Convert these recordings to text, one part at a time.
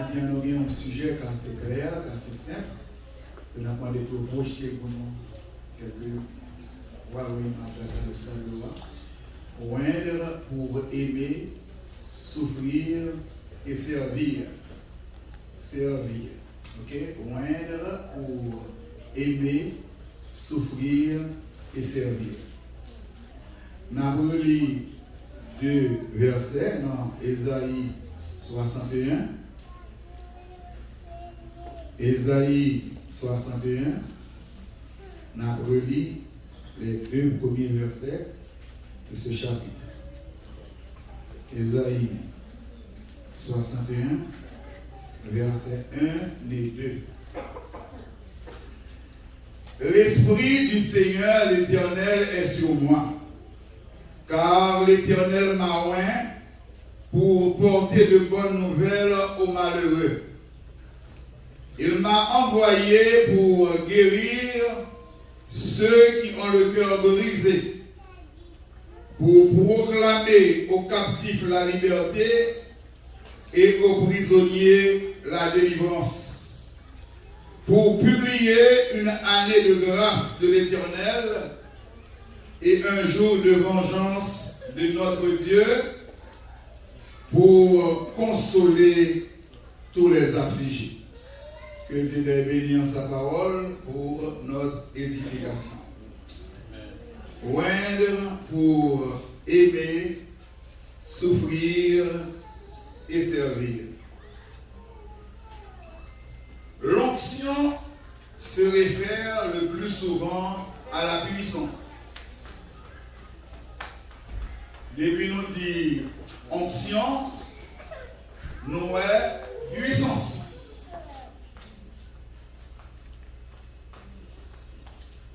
matin, nous avons un sujet qui est assez clair, qui est assez simple. Nous avons demandé pour projeter pour nous quelques oindre pour aimer, souffrir et servir. Servir. Ok? Oindre pour aimer, souffrir et servir. Nous avons lu 2 versets dans Ésaïe 61. Ésaïe 61. Nous avons lu les 2 premiers versets de ce chapitre. Ésaïe 61, versets 1 et 2. L'Esprit du Seigneur l'Éternel est sur moi, car l'Éternel m'a oint pour porter de bonnes nouvelles aux malheureux. Il m'a envoyé pour guérir ceux qui ont le cœur brisé, pour proclamer aux captifs la liberté et aux prisonniers la délivrance, pour publier une année de grâce de l'Éternel et un jour de vengeance de notre Dieu, pour consoler tous les affligés. Que Dieu ait béni en sa parole pour notre édification. Oindre pour aimer, souffrir et servir. L'onction se réfère le plus souvent à la puissance. Depuis nous dit onction, nous est puissance.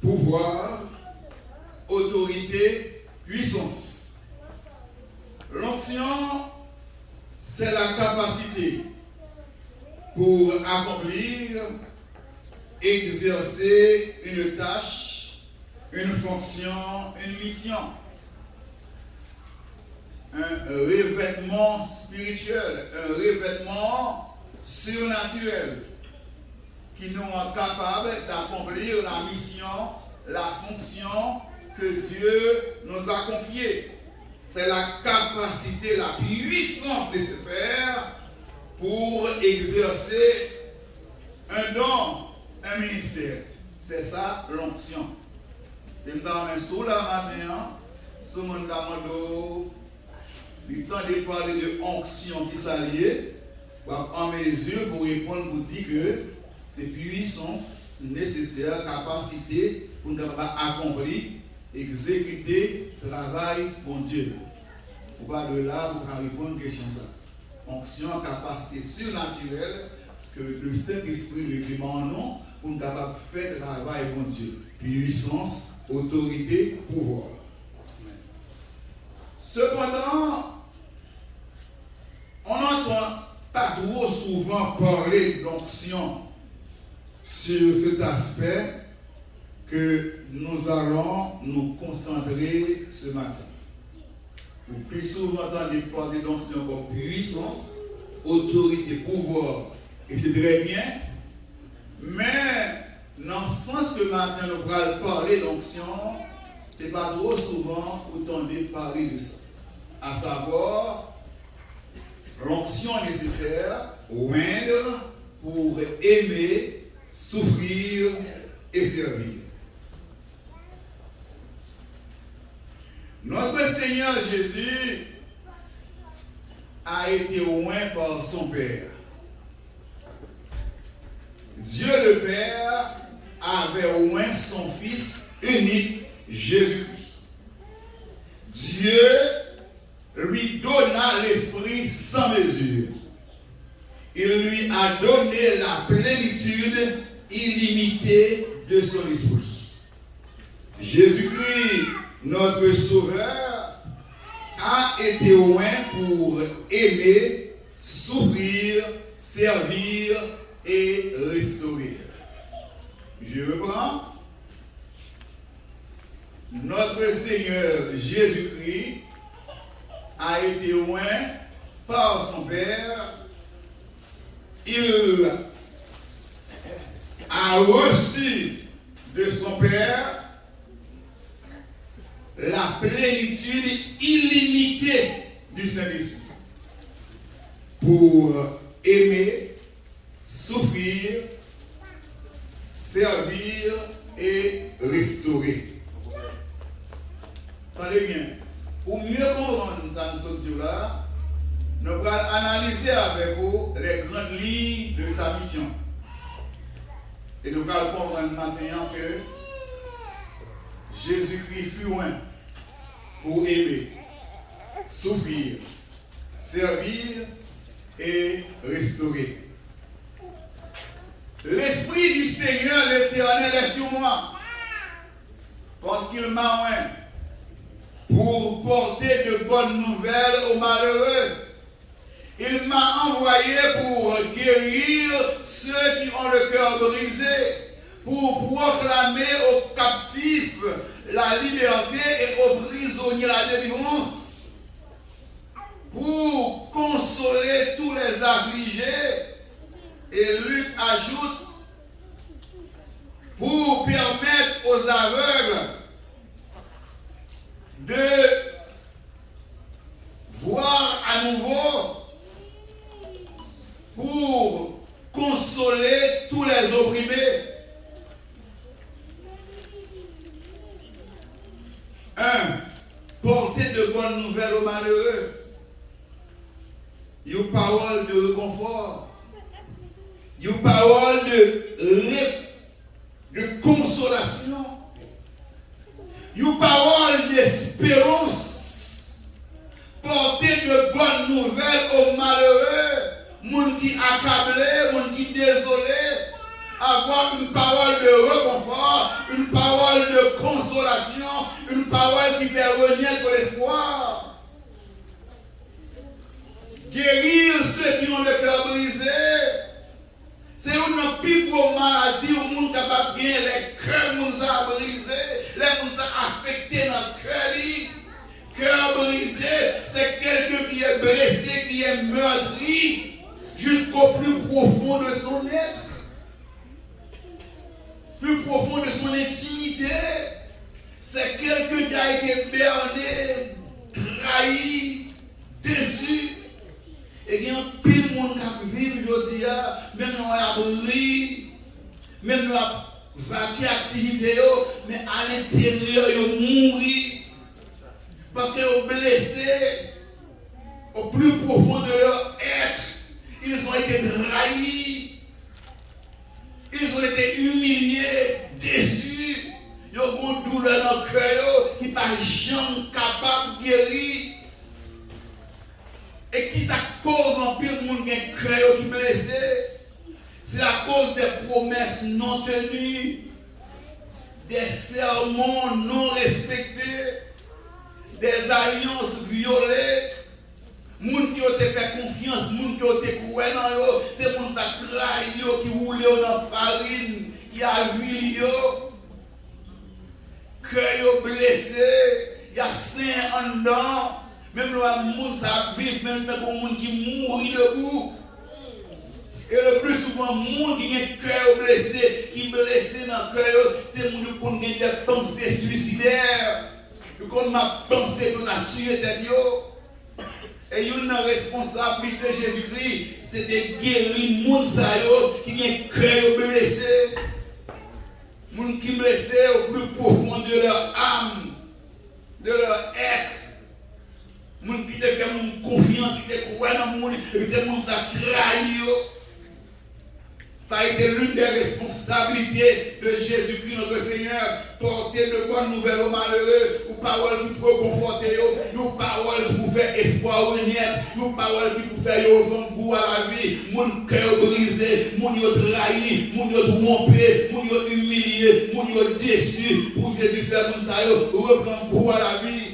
Pouvoir, autorité, puissance. L'onction, c'est la capacité pour accomplir, exercer une tâche, une fonction, une mission. Un revêtement spirituel, un revêtement surnaturel qui nous rend capables d'accomplir la mission, la fonction que Dieu nous a confiée. C'est la capacité, la puissance nécessaire pour exercer un don, un ministère. C'est ça l'onction. Je me dis sous la matin, sous mon damando, le temps de parler de onction qui s'allie, en mesure pour répondre, pour dire que c'est puissance nécessaire, capacité pour nous accomplir, exécuter, travail pour Dieu. Pour pas de là, pour répondre à une question ça. Onction, capacité surnaturelle que le Saint-Esprit le en nous pour nous capables de faire travail pour Dieu. Puissance, autorité, pouvoir. Cependant, on n'entend pas trop souvent parler d'onction sur cet aspect que nous allons nous concentrer ce matin. Vous plus souvent entendre parler d'onction comme puissance, autorité, pouvoir, et c'est très bien, mais dans le sens que maintenant nous allons parler d'onction, ce n'est pas trop souvent autant de parler de ça. À savoir, l'onction nécessaire, oindre pour aimer, souffrir et servir. Notre Seigneur Jésus a été oint par son Père. Dieu le Père avait oint son Fils unique, Jésus-Christ. Dieu lui donna l'Esprit sans mesure. Il lui a donné la plénitude illimitée de son Esprit. Jésus-Christ, notre Sauveur, a été oint pour aimer, souffrir, servir et restaurer. Je reprends. Notre Seigneur Jésus-Christ a été oint par son Père il a reçu de son Père la plénitude illimitée du Saint-Esprit pour aimer, souffrir, servir et restaurer. Attendez bien, pour mieux comprendre ça, nous là, nous allons analyser avec vous les grandes lignes de sa mission. Et nous allons comprendre maintenant que Jésus-Christ fut loin pour aimer, souffrir, servir et restaurer. L'Esprit du Seigneur l'Éternel est sur moi, parce qu'il m'a oint pour porter de bonnes nouvelles aux malheureux. Il m'a envoyé pour guérir ceux qui ont le cœur brisé, pour proclamer aux captifs la liberté et aux prisonniers la délivrance, pour consoler tous les affligés. Et Luc ajoute, pour permettre aux aveugles de voir à nouveau, pour consoler tous les opprimés. 1. Porter de bonnes nouvelles aux malheureux. Une parole de réconfort. Une parole de consolation. Une parole d'espérance. Porter de bonnes nouvelles aux malheureux. Moun qui accablé, moun qui désolé. Avoir une parole de réconfort, une parole de consolation, une parole qui fait renaître l'espoir. Guérir ceux qui ont le cœur brisé. C'est une plus grosse maladie où le monde est capable de gagner les cœurs brisés, les gens affectés dans le cœur. Cœur brisé, c'est quelqu'un qui est blessé, qui est meurtri jusqu'au plus profond de son être. Plus profond de son intimité. C'est quelqu'un qui a été berné, trahi, déçu. Et il y a un pile de monde qui vit aujourd'hui, même nous avons ri, même nous avons vaqué activité, mais à l'intérieur, ils ont mouru. Parce qu'ils sont blessés au plus profond de leur être. Ils ont été trahis. Ils ont été humiliés, déçus. Ils ont une douleur dans le cœur qui n'est pas jamais capable de guérir. Et qui ça cause en pire de monde qui est cœur qui est blessé? C'est à cause des promesses non tenues, des sermons non respectés, des alliances violées. Moun qui ont fait confiance, moun qui ont été cruel dans eux, c'est moun qui a trahi, qui roule dans la farine, qui a vu yo. Cœur blessé, il y a saint en dedans. Même le monde ça vit, même pour moun qui mourit debout. Et le plus souvent, moun qui a un cœur blessé, qui est blessé dans le cœur, c'est moun qui a des pensées suicidaires. Quand ma pensée pour la tuer tête yo. Et une responsabilité de Jésus-Christ, c'est de guérir moun sa yo qui a un cœur blessé. Moun qui blessé au plus profond de leur âme, de leur être. Moun qui te fait une confiance, qui te croit dans le monde, et c'est moun sa trahi yo. Ça a été l'une des responsabilités de Jésus-Christ, notre Seigneur, porter de bonnes nouvelles aux malheureux, aux paroles qui peuvent conforter, aux paroles qui peuvent faire espoir renaître, aux paroles qui peuvent faire bon goût à la vie, mon cœur brisé, mon yo trahi, mon yo trompé, mon yo humilié, mon yo déçu, pour Jésus faire mon ça, reprendre goût à la vie.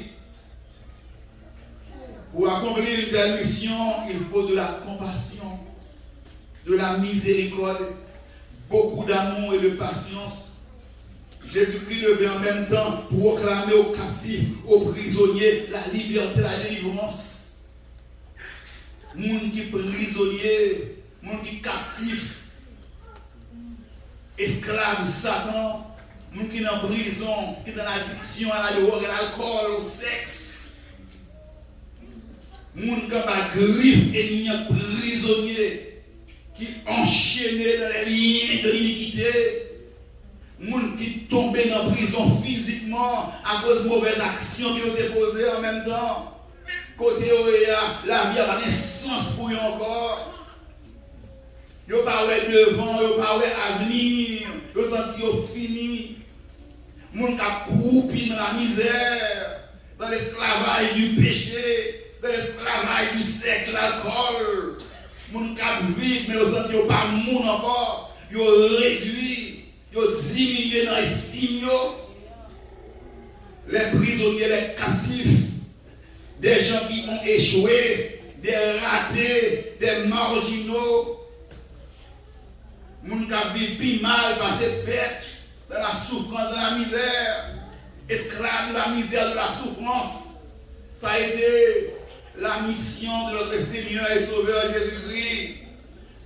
Pour accomplir une telle mission, il faut de la compassion, de la miséricorde, beaucoup d'amour et de patience. Jésus-Christ devait en même temps proclamer aux captifs, aux prisonniers, la liberté, la délivrance. Moun qui prisonnier, monde qui est captif, esclave de Satan, monde qui est en prison, qui est dans l'addiction à la drogue, à l'alcool, au sexe. Monde qui a griffe et prisonnier, qui est enchaîné dans les liens de l'iniquité. Monde qui est tombé dans la prison physiquement à cause de mauvaises actions qui ont été posées en même temps. Côté la vie a pas de sens pour eux encore. Ils n'ont pas devant, ils n'ont pas avenir, ils ont senti fini. Les gens qui croupent dans la misère, dans l'esclavage du péché, dans l'esclavage du sexe, de l'alcool. Les gens qui vivent, mais ils ont senti pas monde encore. Ils ont réduit, ils ont diminué dans l'estime. Les prisonniers, les captifs, des gens qui ont échoué, des ratés, des marginaux. Les gens qui vivent plus mal, passé bête, dans la souffrance, dans la misère, esclaves de la misère, de la souffrance. Ça a été la mission de notre Seigneur et Sauveur Jésus-Christ.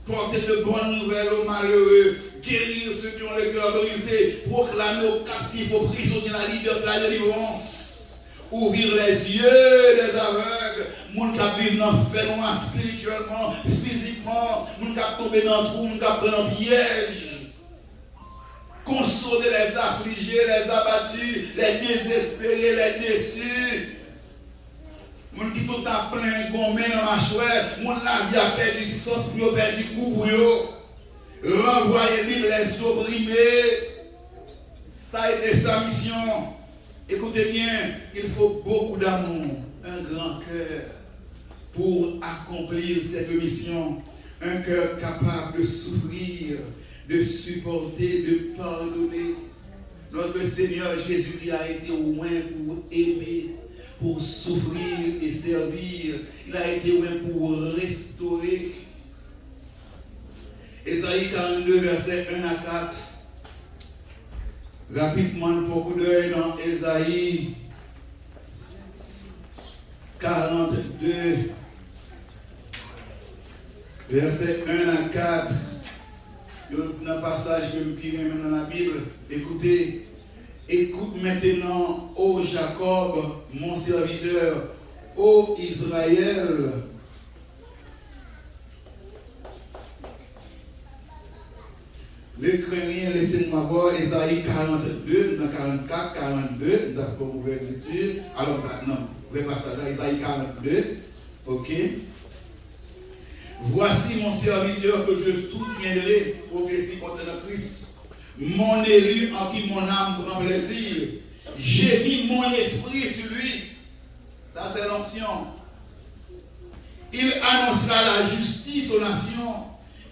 Porter de bonnes nouvelles aux malheureux, guérir ceux qui ont le cœur brisé, proclamer aux captifs, aux prisonniers la liberté, la délivrance, ouvrir les yeux des aveugles, les gens qui vivent dans le phénomène spirituellement, physiquement, les gens qui tombent dans le trou, les gens qui prennent un piège. Consoler les affligés, les abattus, les désespérés, les déçus. Moun qui tout a plein gommé dans ma chouette, moun la vie a perdu sens pour perdu goût pour yo. Renvoyer libre les opprimés. Ça a été sa mission. Écoutez bien, il faut beaucoup d'amour, un grand cœur pour accomplir cette mission. Un cœur capable de souffrir, de supporter, de pardonner. Notre Seigneur Jésus-Christ a été loin pour aimer, pour souffrir et servir. Il a été loin pour restaurer. Ésaïe 42, verset 1 à 4. Rapidement, beaucoup d'œil dans Ésaïe 42, verset 1 à 4. Il y a un passage que nous tirons dans la Bible. Écoutez. Écoute maintenant, ô Jacob, mon serviteur, ô Israël. Ne crains rien, laissez-moi voir Ésaïe 42, dans 44, 42, dans la mauvaise lecture. Alors, non, vrai passage là, Ésaïe 42, ok. Voici mon serviteur que je soutiendrai, prophétie concernant Christ. Mon élu en qui mon âme prend plaisir. J'ai mis mon esprit sur lui. Ça, c'est l'onction. Il annoncera la justice aux nations.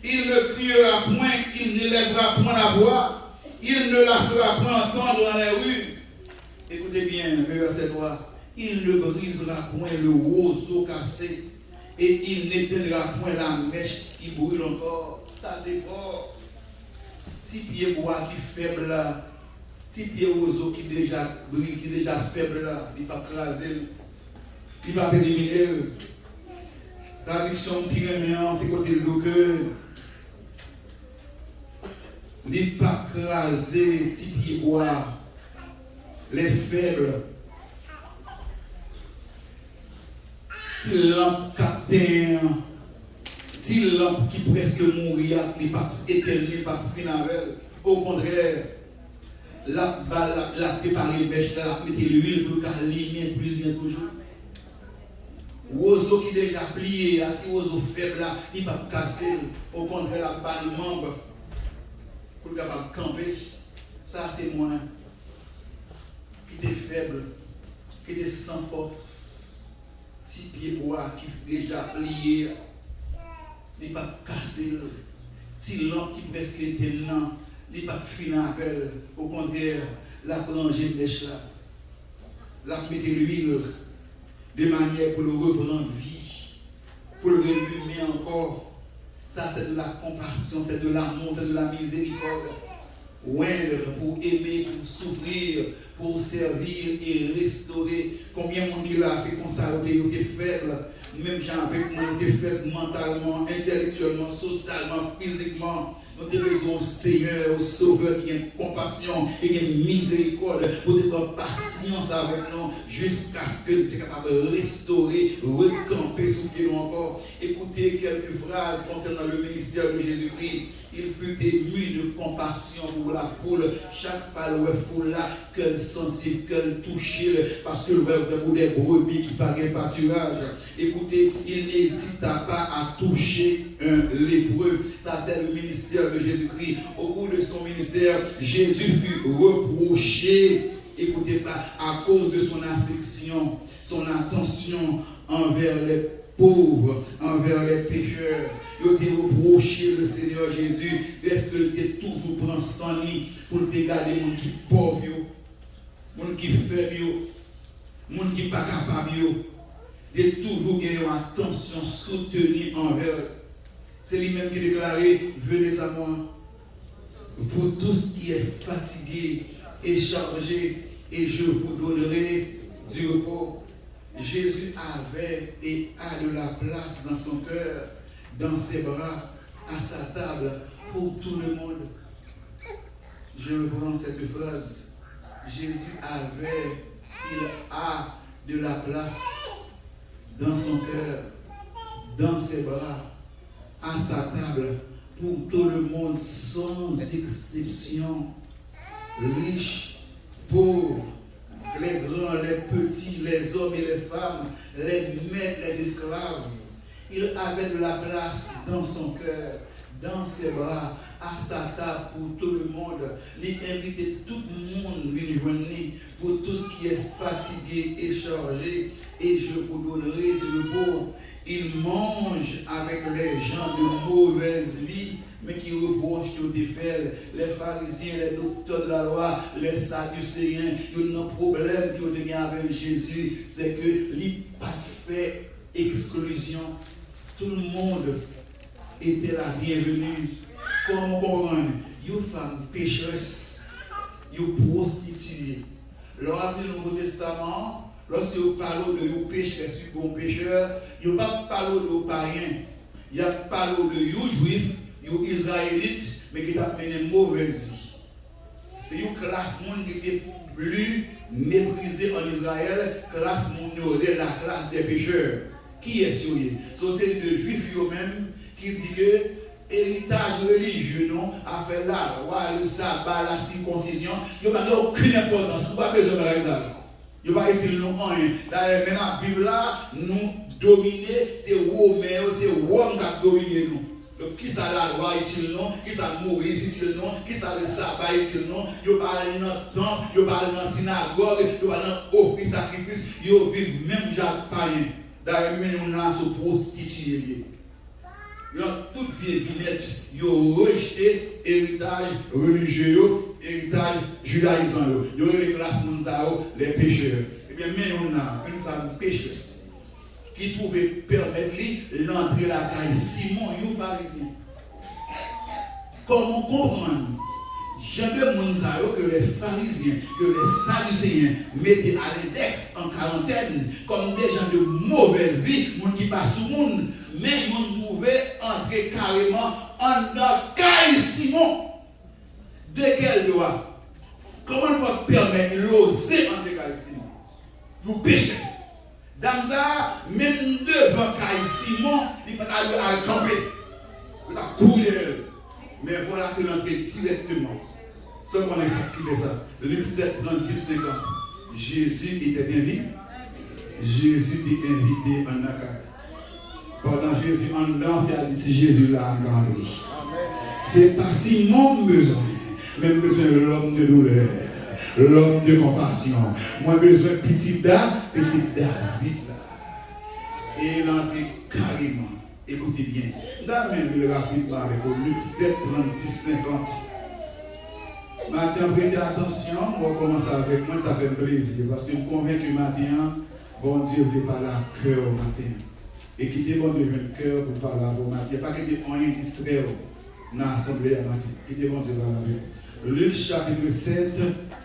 Il ne criera point, il n'élèvera point la voix. Il ne la fera point entendre dans les rues. Écoutez bien, le verset 3. Il ne brisera point le roseau cassé. Et il n'éteindra point la mèche qui brûle encore. Ça, c'est fort. Si pied bois qui faible là, si pied roseau qui déjà brille, qui déjà faible là, il ne va pas craser, il ne va pas éliminer. La réduction pire c'est côté de l'eau que il ne va pas craser, si pied bois, les faibles. Si l'homme captain, si l'homme qui presque mourir, il n'est pas éternel, il n'est pas fini avec elle. Au contraire, la préparer bêche, la mettre l'huile pour qu'elle ligne plus bien toujours. Oiseau qui déjà plié, si oiseau faible là, il ne va pas casser. Au contraire, la balle membre pour capable camper. Ça c'est moi qui est faible, qui est sans force. Si pied bois qui déjà plié. Il n'est pas cassé. Si l'homme qui presque était lent, il n'est pas fini avec elle. Au contraire, la plongée de mèche là. La mettre l'huile de manière pour le reprendre vie. Pour le remuer encore. Ça, c'est de la compassion, c'est de l'amour, c'est de la miséricorde. Ouais, pour aimer, pour souffrir, pour servir et restaurer. Combien de monde là, c'est comme ça, vous êtes faible. même gens avec nous, des faibles mentalement, intellectuellement, socialement, physiquement. Nous avons besoin au Seigneur, au Sauveur qui a compassion et qui a miséricorde pour avoir patience avec nous jusqu'à ce que nous soyons capables de restaurer, recamper sous pied encore. Écoutez quelques phrases concernant le ministère de Jésus-Christ. Il fut ému de compassion pour la foule. Chaque fois, la foule là, qu'elle sensible, qu'elle touchée, parce que le verbe des brebis qui paraît pâturage. Écoutez, il n'hésita pas à toucher un lépreux. Ça, c'est le ministère de Jésus-Christ. Au cours de son ministère, Jésus fut reproché, écoutez pas, à cause de son affection, son attention envers les pauvres, envers les pécheurs. Il a reproché le Seigneur Jésus parce qu'il était toujours prend sans lit pour te garder les gens qui sont pauvres, les gens qui sont faibles, les gens qui ne sont pas capables, de toujours gagner une attention soutenue envers eux. C'est lui-même qui déclarait: venez à moi, vous tous qui êtes fatigués et chargés, et je vous donnerai du repos. Jésus avait et a de la place dans son cœur, dans ses bras, à sa table, pour tout le monde. Je reprends cette phrase. Jésus avait, il a de la place dans son cœur, dans ses bras, à sa table, pour tout le monde, sans exception, riches, pauvres, les grands, les petits, les hommes et les femmes, les maîtres, les esclaves. Il avait de la place dans son cœur, dans ses bras, à sa table pour tout le monde. Il invitait tout le monde à venir, pour tous qui êtes fatigués et chargés, et je vous donnerai du repos. Il mange avec les gens de mauvaise vie, mais qui reprochent qu'ils ont fait. Les pharisiens, les docteurs de la loi, les sadducéens, ils ont un problème qu'ils ont gagné avec Jésus, c'est que il n'a pas fait exclusion. Tout le monde était la bienvenue. Comment comprendre? Une femme pécheresse, une prostituée. Lors du Nouveau Testament, lorsque vous parlez de vous pécheresse, bon pécheur, il n'y a pas parlé de païens. Il y a parlé de vous juifs, vous israélites, mais qui ont mené une mauvaise vie. C'est une classe monde qui était plus méprisée en Israël, classe monde, la classe des pécheurs. Qui est sur eux? C'est de juifs eux-mêmes qui disent que héritage religieux, non, a fait la loi, le sabbat, la circoncision, il n'y a pas aucune importance. Vous n'avez pas besoin de ça. Il n'y a pas utile non rien. D'ailleurs, maintenant, la Bible là, nous dominer, c'est Romain, c'est Rome qui a dominé nous. Donc, qui ça la loi utile non, qui ça Moïse utile non, qui ça le sabbat utile non, ils parlent dans le temple, ils parlent dans la synagogue, ils parlent dans l'offre sacrifice, ils vivent même Jacques païen. D'ailleurs, même on a se prostituer. Ils ont toute vieille vinette, ils ont rejeté l'héritage religieux, l'héritage judaïsant. Ils ont les classes monzao, les pécheurs. Et bien, mais on a une femme pécheresse qui pouvait permettre l'entrée la caille Simon, un pharisien. Comment comprendre? J'aime monzao que les pharisiens, que les sadducéens mettaient à l'index en quarantaine comme des gens de mauvaise vie, gens qui passent au monde. Mais on pouvait entrer carrément en caille Simon. De quel droit? Comment on peut permettre l'oser entrer caille Simon? Vous péchez. Dans ça, même devant caille Simon, il peut aller camper. Il va courir. Mais voilà que l'entrée directement. Ce qu'on a qui fait ça. Luc 7, 36, 50. Jésus était invité. Jésus était invité en accueil. Pendant Jésus en dedans, c'est Jésus là en galerie. C'est pas Simon besoin, même besoin de l'homme de douleur, l'homme de compassion. Moi besoin de petit David là. Et il entre carrément. Écoutez bien. D'amène le rapidement avec Luc 7, 36, 50. Maintenant, prêtez attention, on va commencer avec moi, ça fait plaisir. Parce que je me convainc que maintenant, bon Dieu veut parler à cœur au matin. Et quittez bon Dieu le cœur pour parler à vos matin. Pas quitter rien distrait dans l'assemblée à matin. Quittez bon Dieu parler avec vous. Luc chapitre 7,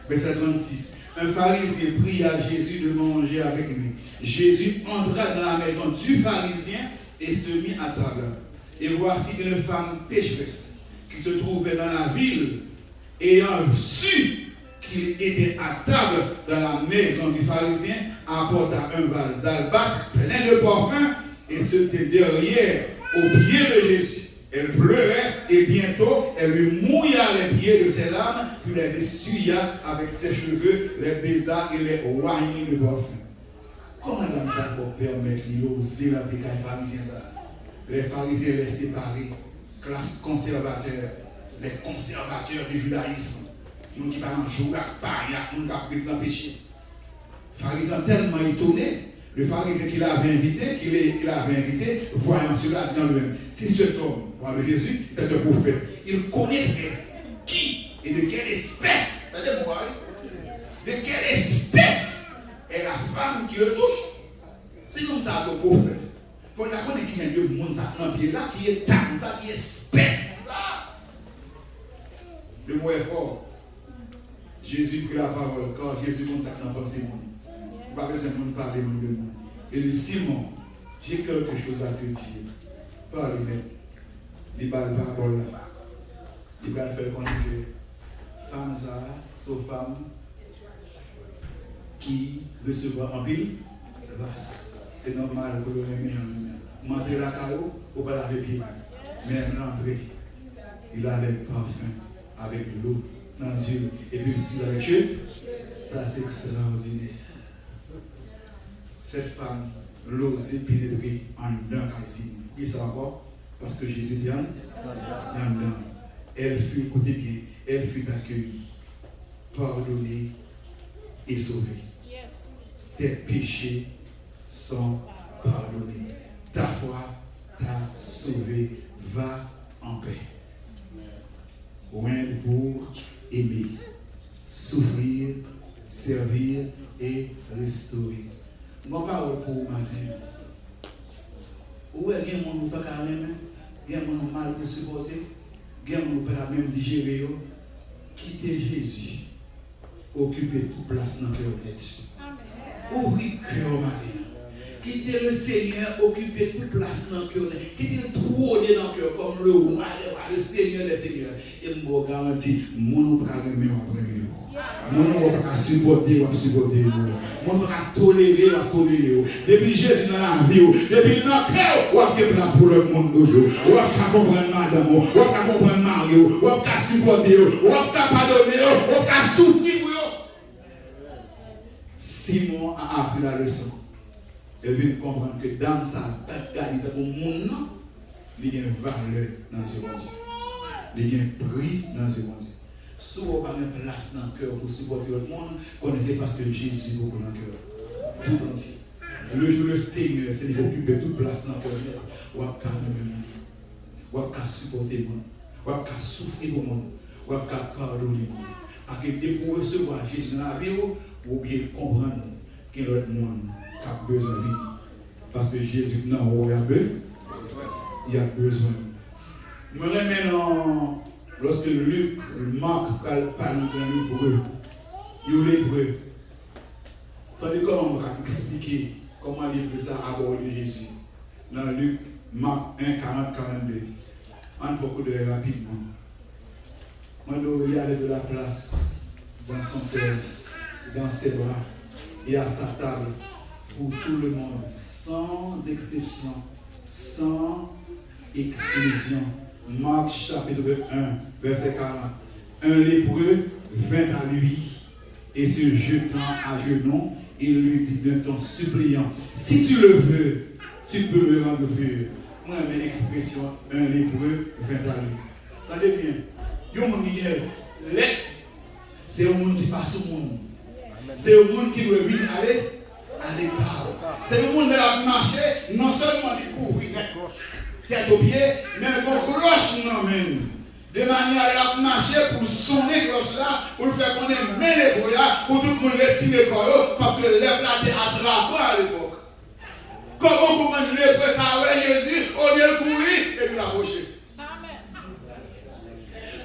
verset 36. Un pharisien prie à Jésus de manger avec lui. Jésus entra dans la maison du pharisien et se mit à table. Et voici une femme pécheresse qui se trouvait dans la ville, ayant su qu'il était à table dans la maison du pharisien, apporta un vase d'albâtre plein de parfums et se tenait derrière aux pieds de Jésus. Elle pleurait et bientôt elle lui mouilla les pieds de ses larmes, puis les essuya avec ses cheveux, les baisa et les oignit de parfum. Comment dans ça pour permettre d'oser dans les pharisiens ça? Les pharisiens les séparés, classe conservateur, les conservateurs du judaïsme, nous qui parlent en jour, nous qui vivent dans le péché. Les pharisiens tellement étonnés. Le pharisien qu'il avait invité, voyant cela, disant lui-même, si cet homme, par Jésus, est un prophète, il connaîtrait qui et de quelle espèce, de quelle espèce est la femme qui le touche. C'est comme ça le prophète. Il faut connaître qu'il y a deux mondes dans pied là, qui est table, qui est espèce là. Le mot est fort. Jésus prit la parole, car Jésus consacre dans pensée monde. Pas besoin de parler de nous. Et le Simon, j'ai quelque chose à te dire. Parlez, mais il va le parole là. Il va faire connaître femme ça, sauf femme qui recevra en pile grâce. C'est normal que l'on ait mis en la caillou ou pas laver pied. Mais rentrer, il a le parfum avec l'eau dans les yeux et puis avec Dieu. Ça c'est extraordinaire. Cette femme l'osait pénétrer en dedans ici. Qui ça encore? Parce que Jésus dit en dedans. Elle fut, écoutez bien, elle fut accueillie, pardonnée et sauvée. Yes. Tes péchés sont pardonnés. Ta foi t'a sauvé. Va en paix. Loin pour aimer, souffrir, servir et restaurer. Mon parole pour vous matin. Où est-ce qu'il y a des gens qui ne peuvent pas même, il y a des gens qui mal pour supporter, il y a des gens qui ne peuvent pas même digérer. Quittez Jésus, occupez toute place dans le cœur net. Ouvrez le cœur matin. Quittez le Seigneur, occupez toute place dans le cœur net. Quittez le trône dans le cœur comme le roi, le Seigneur des Seigneurs. Et je vous garantis, mon ne peut pas remettre en premier. Mon ne peut pas supporter, mon ne peut pas tolérer, Depuis Jésus dans la vie, depuis dans le cœur, on a place pour le monde toujours. On a comprendre madame, on a comprendre Mario, on a supporter, on a pardonner, on a souffrir pour eux. Simon a appris la leçon. Elle vient comprendre que dans sa bataille pour le monde, il y a une valeur dans ce monde. Il y a un prix dans ce monde. Si vous n'avez pas de place dans le cœur pour supporter le monde, connaissez parce que Jésus est beaucoup dans le cœur. Tout entier. Le jour le Seigneur, c'est d'occuper toute place dans le cœur. Vous pouvez supporter le monde. Vous pouvez souffrir le monde. Vous pouvez pardonner le monde. Parce que pour recevoir Jésus dans la vie, vous bien comprendre que l'autre monde a besoin de lui. Parce que Jésus, non, il y a besoin. Je me remets dans. Lorsque Luc, Marc parle de l'hébreu, il est l'hébreu. Tandis comment on va expliquer comment l'hébreu ça aborde Jésus. Dans Luc, Marc 1, 40, 42. On va beaucoup de rapidement. Moi, il avait de la place dans son cœur, dans ses bras et à sa table pour tout le monde, sans exception, sans exclusion. Marc chapitre 1, verset 40. Un lépreux vint à lui et se jetant à genoux, il lui dit d'un ton suppliant, si tu le veux, tu peux me rendre pur. Moi, j'ai l'expression, un lépreux vint à lui. Attendez bien, il y a un monde qui est c'est un monde qui passe au monde. C'est un monde qui veut vite aller à l'écart. C'est un monde de la marché, non seulement découvrir tête aux pieds, mais une cloche non même. De manière à marcher pour sonner cloche là, pour faire qu'on ait mêlé pour là, pour tout le monde retirer le corps, parce que les plats étaient attrapés à l'époque. Comment vous mangez les prêts avec Jésus, au lieu de courir et de l'approcher?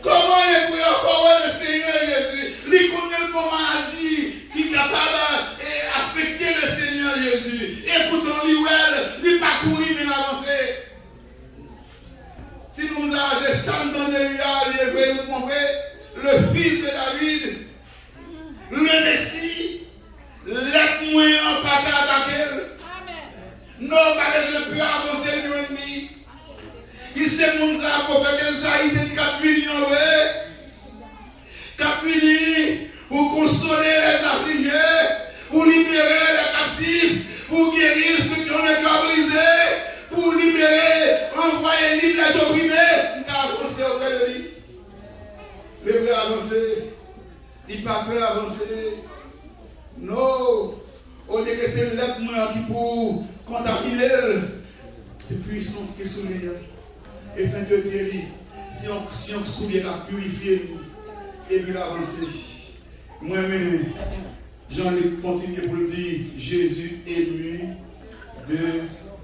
Comment les prières forward le Seigneur Jésus, lui connaît le maladie, qui c'est ça dans le fils de David, le Messie, l'être moyen pas attaquer. Non, pas besoin de avancer l'ennemi. Il sait mon ça pour faire que ça, il dit qu'il pour consoler les affligés, pour libérer les captifs, pour guérir ceux qui ont les cœurs brisés, pour libérer, envoyer libre les opprimés. Il a avancé auprès de lui. Le vrai avancer. Il n'a pas peur d'avancer. Non. Au lieu que c'est l'être qui pour contaminer, c'est puissance qui est sous lui. Et Saint-Dieu dit, si on souvient à purifier nous, et puis l'avancer. Moi-même, Jean-Luc continue pour le dire, Jésus ému de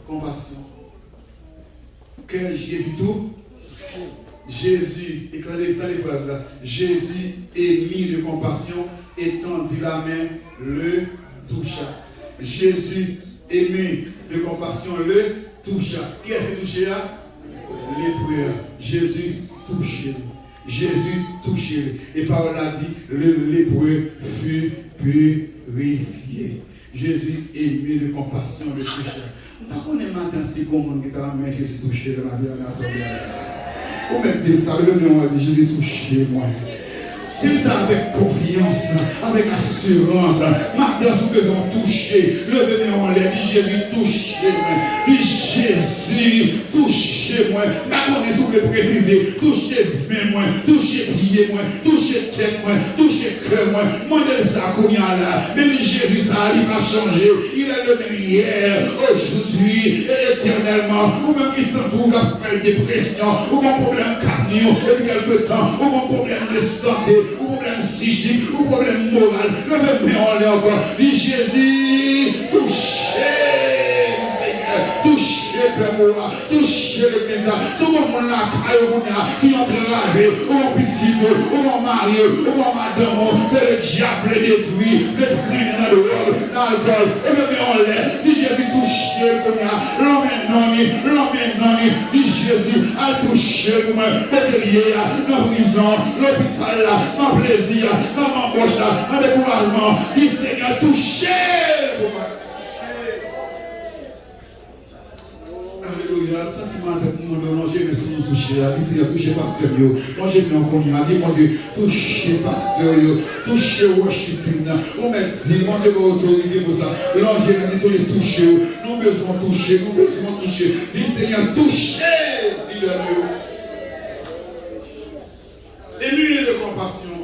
compassion. Que Jésus tout? Jésus, et quand les phrases là, Jésus ému de compassion, étendit la main, le toucha. Jésus ému de compassion, le toucha. Qui est-ce touché là? Lépreux. Jésus touché. Jésus touché. Et parole a dit, le lépreux fut purifié. Jésus ému de compassion, le toucha. Tant qu'on est matin, c'est bon, on est à la main, Jésus touché de la vie en assemblée. Vous mettez ça, le dit Jésus touché, moi. C'est ça avec confiance, avec assurance. Maintenant, sous que ont touché, levez-moi en l'air, dit Jésus, touchez-moi. Dit Jésus, touchez-moi. Maintenant, on est sous le préciser, touchez-moi, touchez pied-moi, touchez tête-moi, touchez cœur-moi. Mandez ça qu'on y a là. Même Jésus, ça, il va changer. Il est le même hier, aujourd'hui, et éternellement. Ou même qui s'entoure, qui a fait une dépression, ou un problème cardiaque, depuis quelque temps, ou un problème de santé. Ou problème psychique, ou problème moral, levez-moi en l'air encore. Dit Jésus, touchez, Seigneur, touchez, Père Moura, touchez l'église. Ce moment là, qui ont gravé, ou en petit, ou en mari, ou en madame, que le diable les détruit, les prenne dans le rôle, dans l'alcool, levez-moi en l'air. Dit Jésus, touchez, l'homme, dit Jésus, a touché pour moi, l'atelier, la prison, l'hôpital, dans le plaisir, dans l'embauche, dans le découragement. Il Seigneur touché pour moi. Alléluia. Ça, c'est ma tête pour moi de longer, mais si nous toucher, il Seigneur touché pasteur, longer bien qu'on y a dit, mon Dieu, touché pasteur, touché worshiping. On m'a dit, mon Dieu, votre autorité pour ça. Longer, nous dit, touché, nous besoin toucher, nous besoin toucher. Il Seigneur touché, dis-le. Ému de compassion.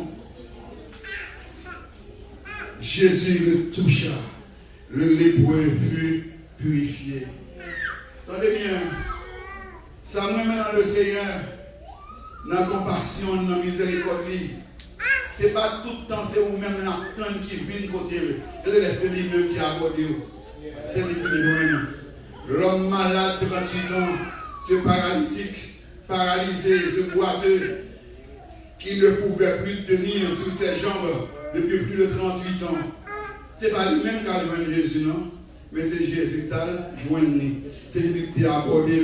Jésus le toucha. Le lépreux fut purifié. Attendez bien. Ça me met dans le Seigneur. Dans la compassion, dans la miséricorde. Ce n'est pas tout le temps, c'est vous-même l'attente qui vient de côté. C'est lui-même qui a abordé. C'est lui qui est loin. L'homme malade de 28 ans, ce paralytique, paralysé, ce boiteux, qui ne pouvait plus tenir sur ses jambes depuis plus de 38 ans. Ce n'est pas lui-même qui a joint Jésus, non? Mais c'est Jésus qui a joint. C'est Jésus qui a abordé.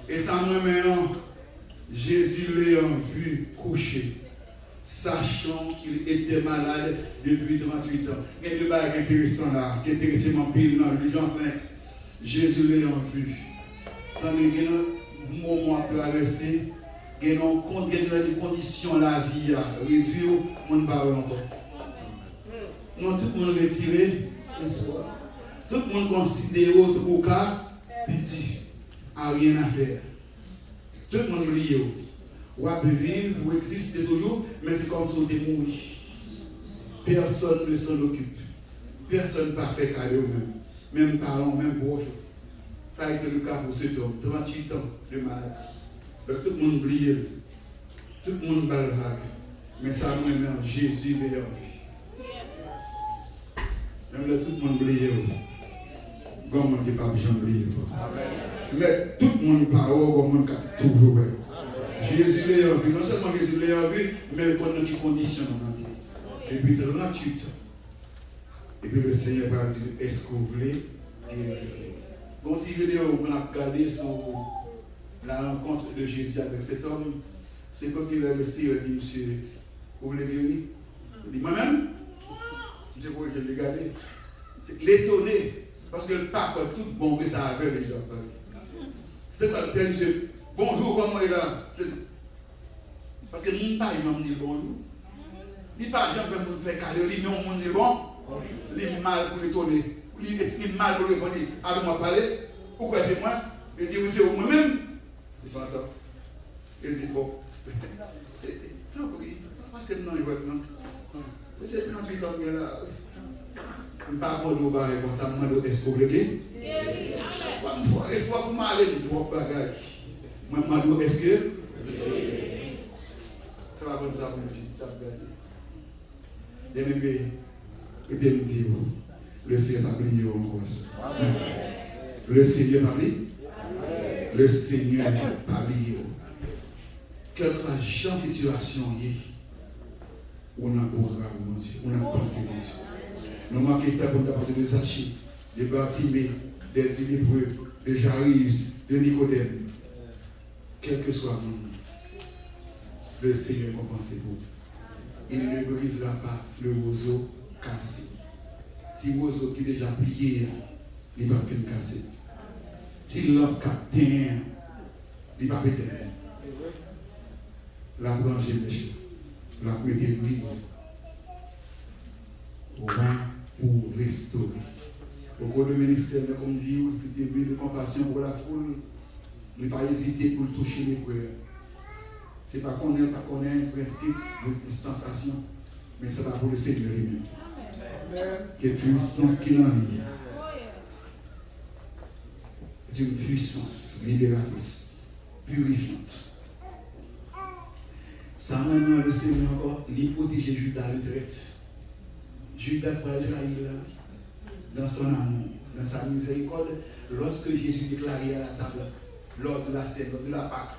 Et ça me Jésus l'a vu coucher, sachant qu'il était malade depuis 38 ans. Il y a deux bagues intéressantes là, qui est intéressant dans Jean 5. Jésus l'a vu. Quand il y a un moment traversé, il y a une condition la vie à réduire, on ne parle encore. Non, tout le monde retiré, tout le monde considère au cas petit, à rien à faire. Tout le monde lié. Ou à vivre, ou exister toujours, mais c'est comme si on était mort. Personne ne s'en occupe. Personne ne parfait qu'à eux-mêmes. Même parents, même proches. Ça a été le cas pour cet homme, 38 ans de maladie. Donc tout le monde oublie, tout le monde bat le vague. Mais ça a maintenant Jésus est en vie. Même là, tout le monde oublie. Comment on ne peut pas oublier. Mais tout le monde parle, comment on a toujours. Jésus est en vie. Non seulement Jésus est en vie, mais il connaît des conditions dans la vie. Et puis 38 ans. Et puis le Seigneur va dire, est-ce que vous voulez guérir? Bon, si vous voulez, on a regardé sur la rencontre de Jésus avec cet homme, c'est quand il a laissé, il a dit, monsieur, vous voulez venir? Il dit, moi-même, monsieur, vous je l'ai gardé. C'est l'étonné, parce que le pape a tout bon que ça avait déjà. C'était pas, c'est monsieur, bonjour, comment il est là? Parce que mon père, il m'a dit bonjour. Il pas jamais me faire caler, il dit non, mon dit bon, il est mal pour l'étonner, il est mal pour répondre, avec moi parler, pourquoi c'est moi? Il dit, oui, c'est moi-même. Il pas entendre. Il dit, bon, non, c'est non, il va être non. C'est 38 ans qu'il est là. Je ne parle pas de barrer comme ça, je me demande est-ce que vous voulez? Il faut que je m'aille de trois bagages. Je me demande est-ce que ça va prendre ça pour aussi, ça va gagner. Et bien, me dire, le Seigneur va briller encore. Le Seigneur va briller. Le Seigneur va briller. Quelle que soit la situation, on a un programme, mon Dieu, on a pensé, mon Dieu. Nous manquons de temps pour parler de Zachi, de Bartimée, des Hébreux, de Jairus, de Nicodème. Quel que soit le monde, le Seigneur compense vous. Il ne brisera pas le roseau cassé. Si le roseau qui est déjà plié, il va finir casser. Si l'homme capté, il va péter. La branche est méchée. La mettez libre. Pour restaurer. Au cours du ministère, comme dit, il fait de compassion pour la foule. Ne pas hésiter pour toucher les frères. Ce n'est pas qu'on ait un principe de distanciation, mais ça va pour le Seigneur lui-même. Quelle puissance qu'il en a. C'est une puissance libératrice, purifiante. Ça m'a le Seigneur encore, il protégeait Judas le traite. Judas va trahir dans son amour, dans sa miséricorde, lorsque Jésus déclarait à la table, lors de la scène, lors de la Pâque,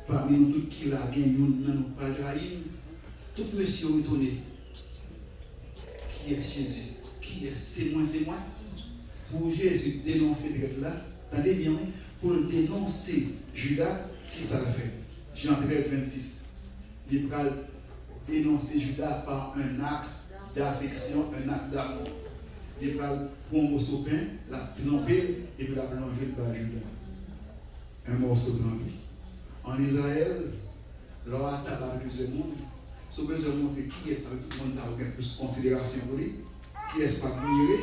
parmi nous tous qui l'a gagné, nous n'avons pas trahir, tout monsieur retourné. Qui est Jésus? Qui est? C'est moi, c'est moi. Pour Jésus dénoncer peut-être là, attendez bien, pour dénoncer Judas, qui ça le fait? Jean 13, 26. Il va dénoncer Judas par un acte d'affection, un acte d'amour. Il va prendre un morceau de pain, la tremper et puis la plonger par Judas. Un morceau trempé. En Israël, leur attaque avec plusieurs mondes, si vous besoin de montrer qui est-ce avec tout le monde, ça a plus de considération pour lui, qui est-ce pas admiré,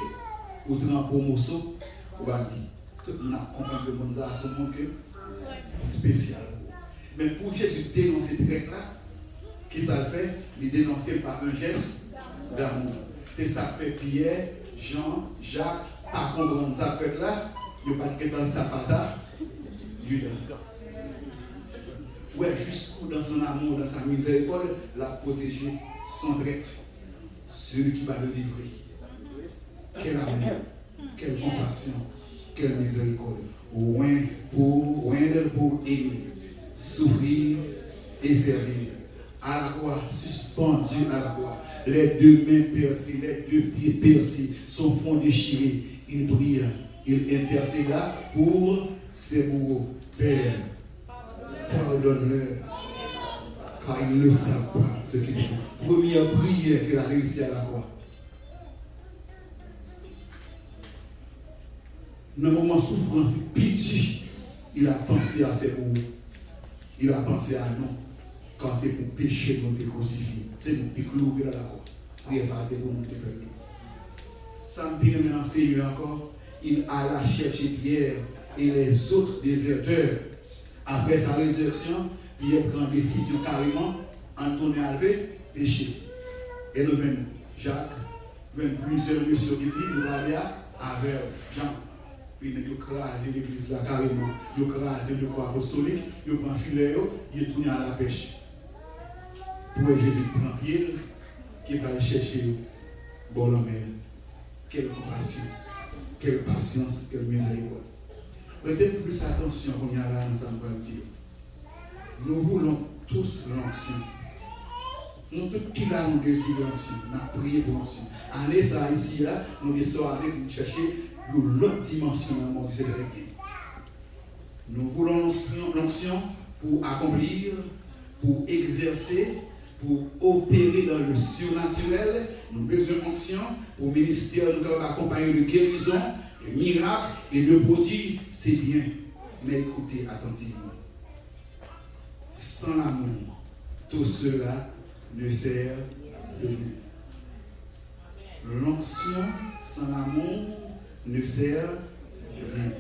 ou tremper un morceau, ou va dire. Tout le monde a compris que le monde a son monde spécial. Mais pour Jésus dénoncer ce grec-là, qui ça fait? Il dénoncer par un geste d'amour. C'est ça fait Pierre, Jean, Jacques, à comprendre ça fait là, il n'y a pas de dans sa patate, Judas. Ouais, jusqu'où dans son amour, dans sa miséricorde, la protéger son traite. Celui qui va le livrer. Quel amour, quelle compassion, quelle miséricorde. Loin pour aimer, souffrir et servir. À la croix, suspendu à la croix, les deux mains percées, les deux pieds percés, son front déchiré. Il pria, il intercéda pour ses bourreaux. Père, pardonne-leur, car ils ne savent pas ce qu'ils font. Première prière qu'il a réussi à la croix. Dans le moment de souffrance, pitié, il a pensé à ses bourreaux. Il a pensé à nous. Quand c'est pour pécher, nous te crucifier. C'est nous te clouer dans la croix. Prière ça, c'est pour nous te faire. Ça me permet d'enseigner encore. Il alla chercher Pierre et les autres déserteurs. Après sa résurrection, Pierre prend décision carrément, Antoine a levé, péché. Et nous venons, Jacques, plusieurs messieurs qui disent, nous allons avec Jean. Puis nous crasé l'église là carrément, nous crasé le corps apostolique, nous prend filet, nous tourné à la pêche. Pour Jésus prend Pierre, qui va chercher bon la mer. Quelle compassion, quelle patience, quelle miséricorde. Prêtez plus attention qu'on y a là ensemble pour dire. Nous voulons tous l'ancien. Nous tous qui là nous désirons l'ancien. Nous avons prié pour l'ancien. Allez ça ici là, nous descendons avec nous chercher l'autre dimension dans le monde du Seigneur. Nous voulons l'onction pour accomplir, pour exercer, pour opérer dans le surnaturel. Nous avons besoin d'onction pour ministère, nous accompagner de guérison, de miracles et de prodiges. C'est bien, mais écoutez attentivement. Sans l'amour, tout cela ne sert de rien. L'onction sans l'amour ne sert de rien.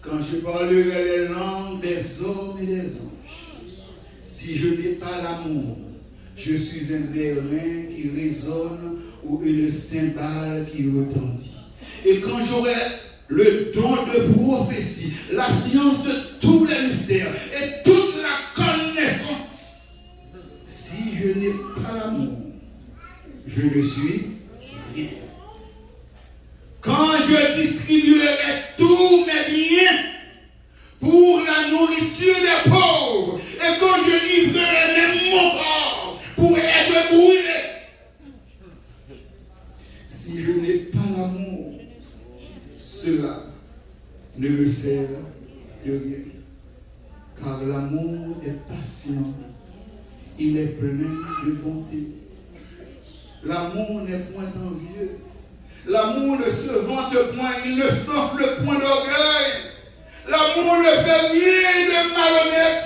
Quand je parlerai les langues des hommes et des anges, si je n'ai pas l'amour, je suis un airain qui résonne ou une cymbale qui retentit. Et quand j'aurai le don de prophétie, la science de tous les mystères et toute la connaissance, si je n'ai pas l'amour, je ne suis rien. Quand je distribuerai tous mes biens pour la nourriture des pauvres et quand je livrerai même mon corps pour être brûlé, si je n'ai pas l'amour, cela ne me sert de rien. Car l'amour est patient, il est plein de bonté. L'amour n'est point envieux. L'amour ne se vante point, il ne s'enfle point d'orgueil. L'amour ne fait rien de malhonnête.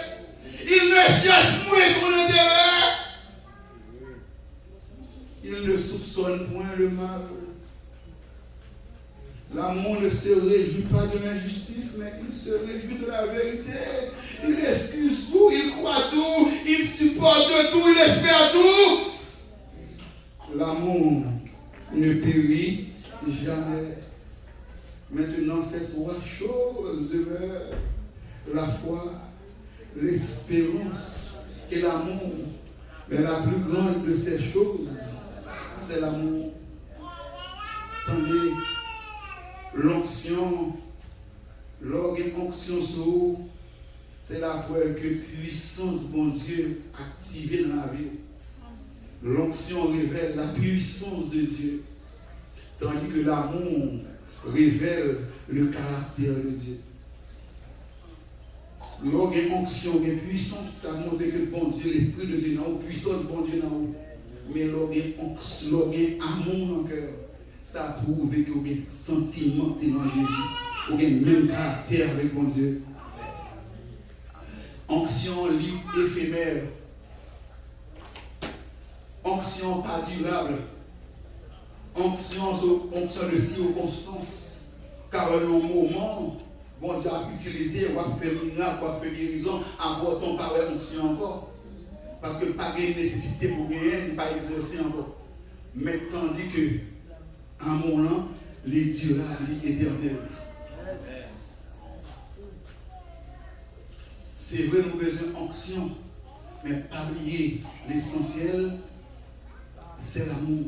Il ne cherche point son intérêt. Il ne soupçonne point le mal. L'amour ne se réjouit pas de l'injustice, mais il se réjouit de la vérité. Il excuse tout, il croit tout, il supporte tout, il espère tout. L'amour ne périt jamais. Maintenant, ces trois choses demeurent: la foi, l'espérance et l'amour. Mais la plus grande de ces choses, c'est l'amour. Attendez, l'onction, l'onction sur vous, c'est la preuve que puissance, bon Dieu, activée dans la vie. L'onction révèle la puissance de Dieu, tandis que l'amour révèle le caractère de Dieu. L'onction et puissance, ça montre que bon Dieu, l'Esprit de Dieu, non, puissance, bon Dieu, non. Mais l'onction, amour dans le cœur, ça a prouvé que vous avez un sentiment dans Jésus, vous avez le même caractère avec bon Dieu. Onction libre, éphémère. Onction pas durable. Onction de circonstance. Car le moment, bon Dieu a utilisé, on va faire miracle, on va faire guérison, avoir ton par onction encore. Parce que pas de nécessité pour gagner, ni pas exercer encore. Mais tandis que, en mon nom, les durables, les éternels. C'est vrai, nous avons besoin d'onction, mais pas oublier l'essentiel, c'est l'amour.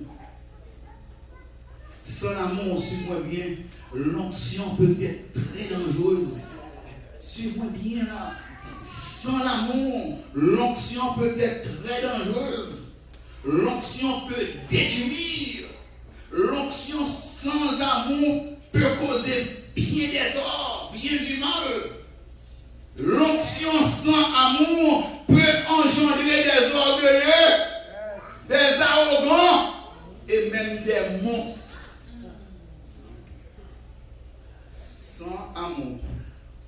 Sans l'amour, suivez-moi bien, l'onction peut être très dangereuse. Suivez-moi bien là. Sans l'amour, l'onction peut être très dangereuse. L'onction peut détruire. L'onction sans amour peut causer bien des torts, bien du mal. L'onction sans amour peut engendrer des orgueilleux, des arrogants et même des monstres. Sans amour,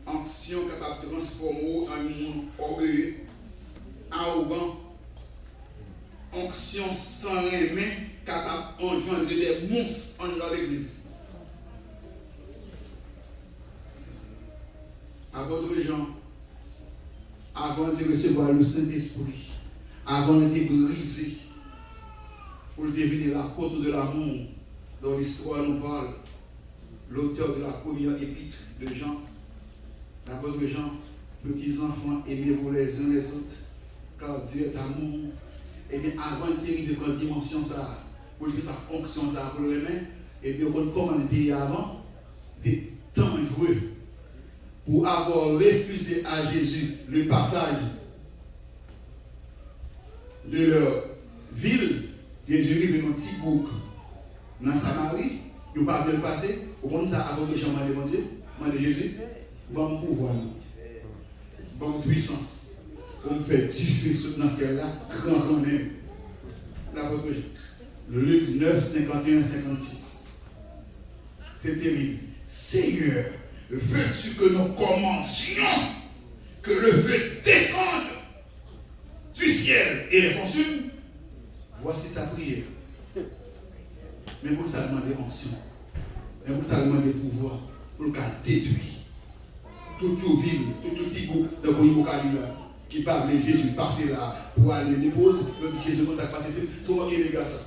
onction capable de transformer un monde orgueilleux, arrogant. Onction sans aimer capable d'engendrer des monstres dans l'église. Apôtre Jean, avant de recevoir le Saint-Esprit, avant d'être brisé, pour devenir l'apôtre de l'amour dont l'histoire nous parle, l'auteur de la première épître de Jean, l'apôtre Jean, petits enfants, aimez-vous les uns les autres, car Dieu est amour. Et bien avant de arriver dans la dimension ça, pour lui faire onction ça pour le remettre, et bien comment on était avant, des temps joués pour avoir refusé à Jésus le passage de leur ville. Jésus arrive dans un petit bouc dans Samarie, nous parlons de le passé, au moment où ça a abordé Jean-Marie, mon Dieu, de Jésus. bon pouvoir, bonne puissance. On fait du feu dans ce cas-là, grand même. Le Luc 9, 51, 56. C'est terrible. Seigneur, veux-tu que nous commencions, que le feu descende du ciel et les consume? Voici sa prière. Mais pour ça demander onction. Mais pour ça demander pouvoir. Pour qu'elle détruise. Toute ville, tout petit groupe de qui parle de Jésus, passer là pour aller dépose. Jésus, comment ça passe? C'est moi qui les gars ça.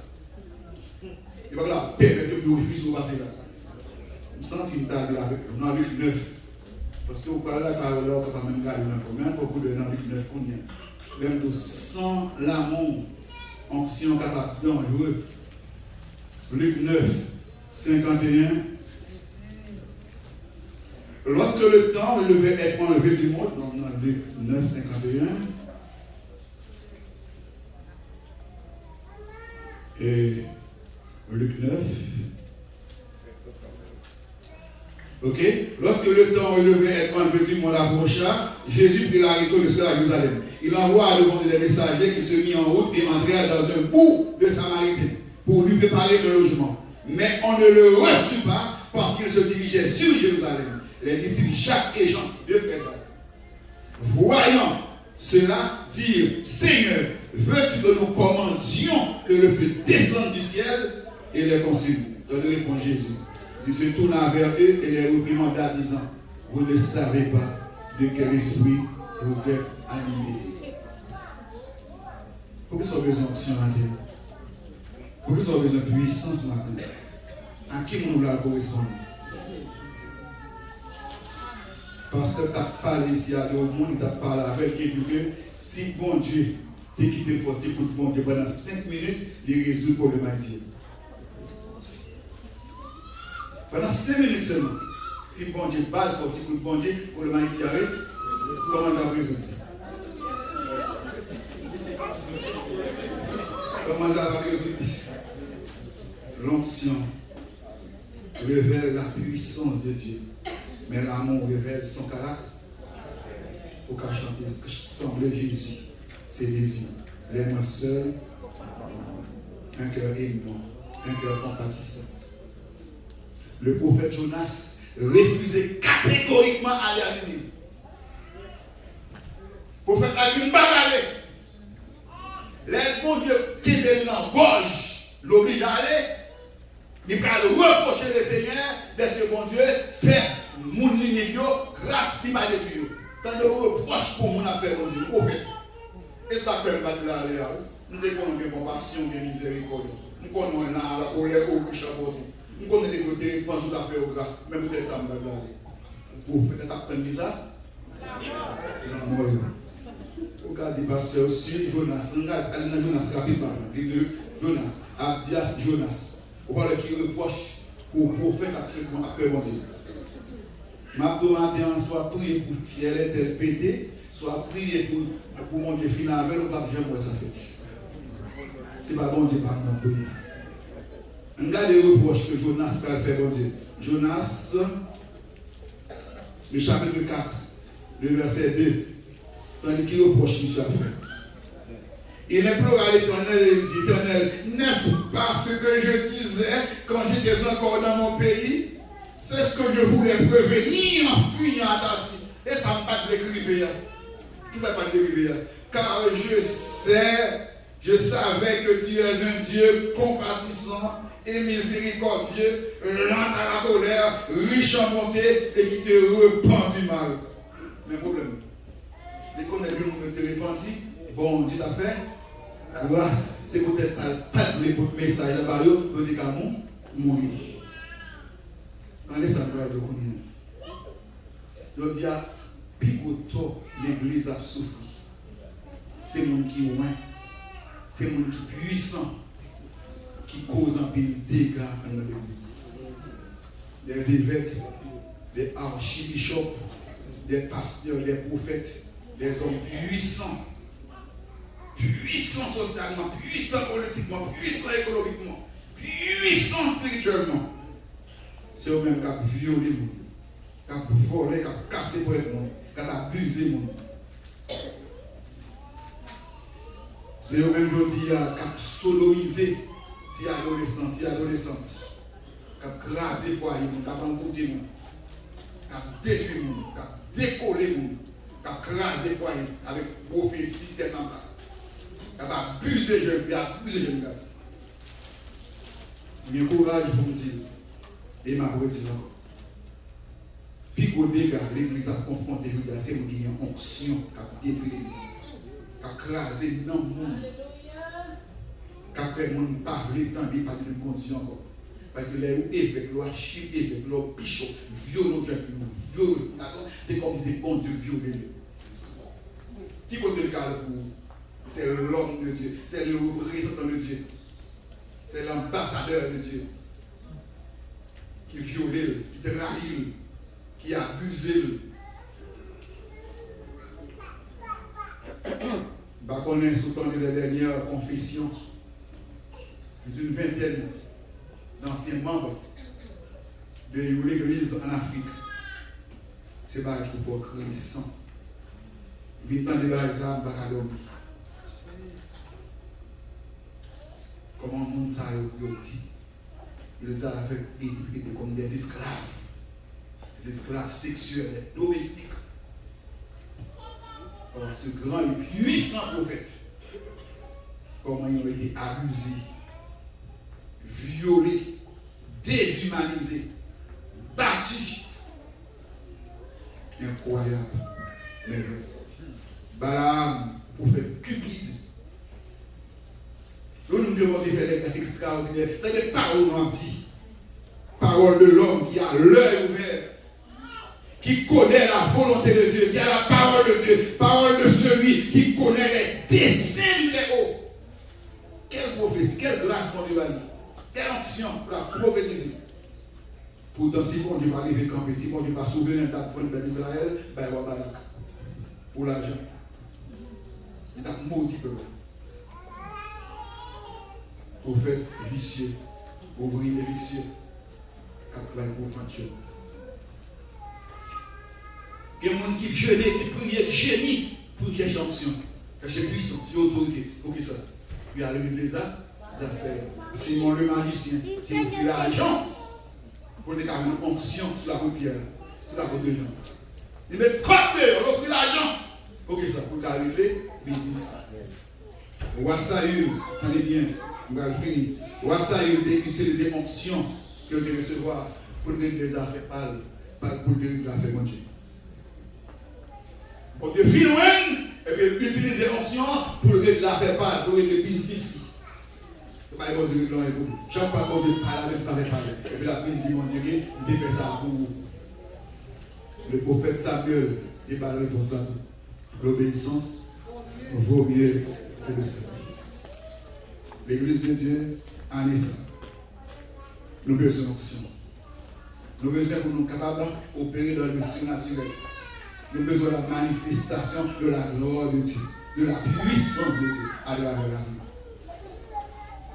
Et voilà, la paix de refuse pour passer là. Je sens qu'il t'a dit avec dans Luc 9. Parce que vous parlez là, car là, on peut pas même garder même beaucoup de dans Luc 9 qu'on y a. Même de sans l'amour, onction capable dangereux. Luc 9, 51. Lorsque le temps devait être enlevé du monde, donc dans Luc 9, 51. Et Luc 9. Ok? Lorsque le temps devait être enlevé du monde approcha, Jésus prit la résolution à Jérusalem. Il envoie devant des messagers qui se mit en route et entrèrent dans un bourg de Samaritains pour lui préparer le logement. Mais on ne le reçut pas parce qu'il se dirigeait sur Jérusalem. Les disciples Jacques et Jean, deux frères, voyant cela, dirent: Seigneur, veux-tu que nous commandions que le feu descende du ciel et les consume? Donc répond Jésus. Il se tourna vers eux et les réprimanda, disant: vous ne savez pas de quel esprit vous êtes animés. Pourquoi vous avez besoin d'action à Dieu? Pourquoi vous avez besoin de puissance maintenant? À qui nous la correspond? Parce que tu as parlé ici à tout le monde, tu as parlé avec Jésus que si bon Dieu t'a quitté le fortier pour bon Dieu pendant 5 minutes, il résout le problème haïtien. Pendant 5 minutes seulement, si bon Dieu bat le fortier pour bon Dieu, pour le haïtien, comment tu as résoudre? Comment tu as résoudre? L'onction révèle la puissance de Dieu. Mais l'amour révèle son caractère. Au cas chanter, semble Jésus, ses désirs. L'aime seul, un cœur aimant, un cœur compatissant. Le prophète Jonas refusait catégoriquement d'aller à Ninive. Le prophète a dit: m'bagaler. Les bon Dieu qui est dans la gorge l'oblige à aller. Il va reprocher le Seigneur d'être que bon Dieu fait mon Ninive grâce à ma Dieu. Tant de reproches pour mon affaire bon Dieu, prophète. Et ça peut pas de l'aller. Nous déconnons des compassion, des miséricorde. Nous connaissons la colère au chapeau. Nous connaissons des côtés, nous pensons à faire grâce. Mais peut-être ça me va de l'aller. Prophète, t'as entendu ça? Non. Au cas du pasteur aussi, Jonas. Allez dans Jonas rapidement. Les deux, Jonas. Abdias, Jonas. Voilà qui reproche au prophète après mon Dieu. Ma matin, soit prier pour fier tel pété, soit prier pour mon Dieu finir avec le pape, j'aime ça fait. C'est pas bon Dieu, pas non prier. Regardez les reproches que Jonas peut faire, bon Dieu. Jonas, le chapitre 4, le verset 2, tandis qu'il reproche qu'il soit fait. Il implore à l'Éternel et dit: Éternel, n'est-ce pas ce que je disais quand j'étais encore dans mon pays? C'est ce que je voulais prévenir en fuyant à Tassi. Et ça ne pas de l'écrivain. Qui ça pas de l'écrivain? Car je savais que tu es un Dieu compatissant et miséricordieux, lent à la colère, riche en bonté et qui te repent du mal. Mais problème, les connaître le monde te repentit, bon Dieu t'a fait grâce. C'est peut-être ça, pas de message là-bas, pour dire qu'à mourir. Allez, ça me va de connaître. Donc, il y a picoto, l'église a souffert. C'est le monde qui est loin. C'est le monde qui est puissant. Qui cause un peu de dégâts dans l'église. Des évêques, des archibishops, des pasteurs, des prophètes, des hommes puissants. Puissants socialement, puissants politiquement, puissants économiquement, puissants spirituellement. C'est eux-mêmes qui ont violé qui a volé, qui a cassé pour être monde, qui a abusé le monde. C'est eux-mêmes qui ont sodomisé les adolescents, qui ont crasé le foyer, qui ont embouté le monde, qui ont détruit le monde, qui ont décollé le monde, qui ont crasé le foyer avec prophétie tête en bas, qui ont abusé les jeunes, qui ont abusé les jeunes garçons. J'ai courage pour me dire, et ma voix dit encore. Puis au dégât, l'église a confronté, c'est une onction qui a détruit l'église, qui a crasé dans le monde, qui a fait le monde parler, tant de parler de bon Dieu encore. Parce que les évêques, les archives évêques, les bichops, violent c'est comme si bon Dieu violé. Qui compte le cas pour vous? C'est l'homme de Dieu, c'est le représentant de Dieu, c'est l'ambassadeur de Dieu qui viole, qui trahit, qui abuse. Bah, qu'on est sous temps de la dernière confession d'une vingtaine d'anciens membres de l'église en Afrique. C'est pas qu'il faut créer sang. Il vient de la Bakadom. Comment le monde ça dit? Ils avaient été traités comme des esclaves sexuels, domestiques. Par ce grand et puissant prophète, comment ils ont été abusés, violés, déshumanisés, battus. Incroyable, mais vrai. Balaam, prophète cupide. Nous nous devons faire des grâces extraordinaires. C'est des paroles nantis. Paroles de l'homme qui a l'œil ouvert, qui connaît la volonté de Dieu, qui a la parole de Dieu, parole de celui qui connaît les desseins du Très-Haut. Quelle prophétie, quelle grâce pour Dieu a dit. Quelle onction pour la prophétiser. Pourtant, si bon Dieu va arriver camper, si bon Dieu va sauver un tas de fonds d'Israël, ben il va balak. Pour l'argent. Il a maudit peuple. Prophète vicieux, ouvrier vicieux, qui travaille pour Dieu. Il y a des gens qui jeûnent, qui prient, génie pour chercher l'onction, chercher puissance, chercher autorité. Pour qui ça? Puis à l'église, ça fait Simon le magicien, qui a pris l'argent pour les carrément onction sur la paupière, sur la faute de gens. Il met quoi dehors, il offre l'argent. Pour qui ça? Pour arriver business. Roi Saül, tenez bien, on va le finir. Roi Saül a utilisé l'onction qu'il devait recevoir pour régler les affaires pâles, pour régler les affaires manger. Pour Dieu fit loin, et puis il utilise l'onction pour régler l'affaire pâle, pour régler le business. C'est pas bon Dieu qui l'a écouté. Chaque fois qu'on Dieu parle avec parler. Et puis la pluie dit, mon Dieu, il fait ça pour le prophète Samuel. Il va répondre ça. L'obéissance vaut mieux que le service. L'église de Dieu en est ça. Nous avons besoin d'onction. Nous avons besoin pour nous capables d'opérer dans le surnaturel. Nous avons besoin de la manifestation de la gloire de Dieu, de la puissance de Dieu à travers la vie.